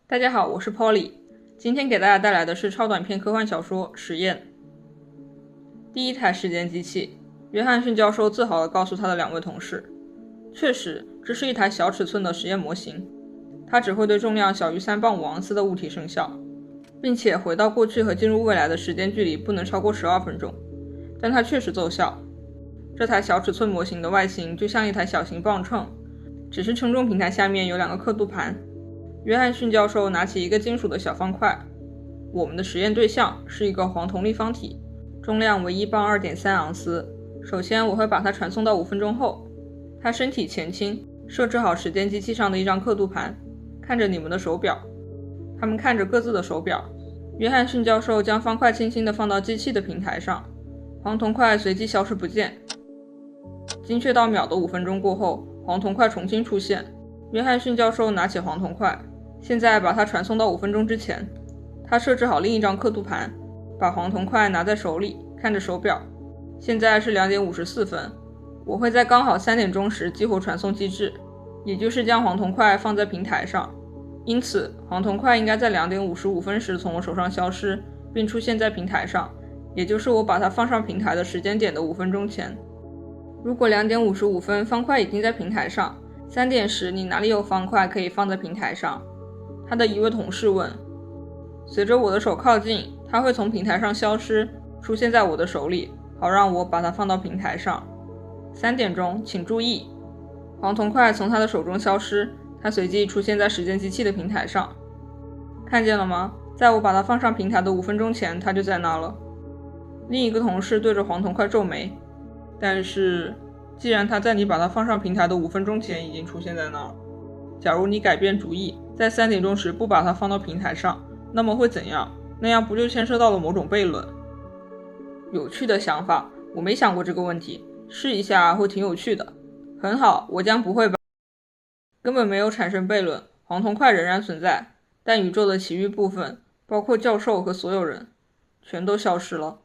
大家好，我是 Polly， 今天给大家带来的是超短篇科幻小说《实验》。第一台时间机器，约翰逊教授自豪地告诉他的2位同事，确实，这是一台小尺寸的实验模型，它只会对重量小于3磅5盎司的物体生效，并且回到过去和进入未来的时间距离不能超过12分钟，但它确实奏效。这台小尺寸模型的外形就像一台小型磅秤，只是称重平台下面有2个刻度盘。约翰逊教授拿起一个金属的小方块，我们的实验对象是一个黄铜立方体，重量为1磅2.3盎司。首先我会把它传送到5分钟后，它身体前倾，设置好时间机器上的一张刻度盘，看着你们的手表。他们看着各自的手表。约翰逊教授将方块轻轻地放到机器的平台上，黄铜块随即消失不见。精确到秒的5分钟过后，黄铜块重新出现。约翰逊教授拿起黄铜块，现在把它传送到5分钟之前。他设置好另一张刻度盘，把黄铜块拿在手里，看着手表。现在是2点54分，我会在刚好3点钟时激活传送机制，也就是将黄铜块放在平台上。因此，黄铜块应该在2点55分时从我手上消失，并出现在平台上，也就是我把它放上平台的时间点的5分钟前。如果2点55分方块已经在平台上，3点时你哪里有方块可以放在平台上？他的一位同事问。随着我的手靠近，它会从平台上消失，出现在我的手里，好让我把它放到平台上。3点钟，请注意，黄铜块从他的手中消失，它随即出现在时间机器的平台上。看见了吗？在我把它放上平台的5分钟前，它就在那了。另一个同事对着黄铜块皱眉。但是，既然它在你把它放上平台的5分钟前已经出现在那儿，假如你改变主意，在3点钟时不把它放到平台上，那么会怎样？那样不就牵涉到了某种悖论？有趣的想法，我没想过这个问题，试一下会挺有趣的。很好，我将不会把根本没有产生悖论，黄铜块仍然存在，但宇宙的其余部分，包括教授和所有人，全都消失了。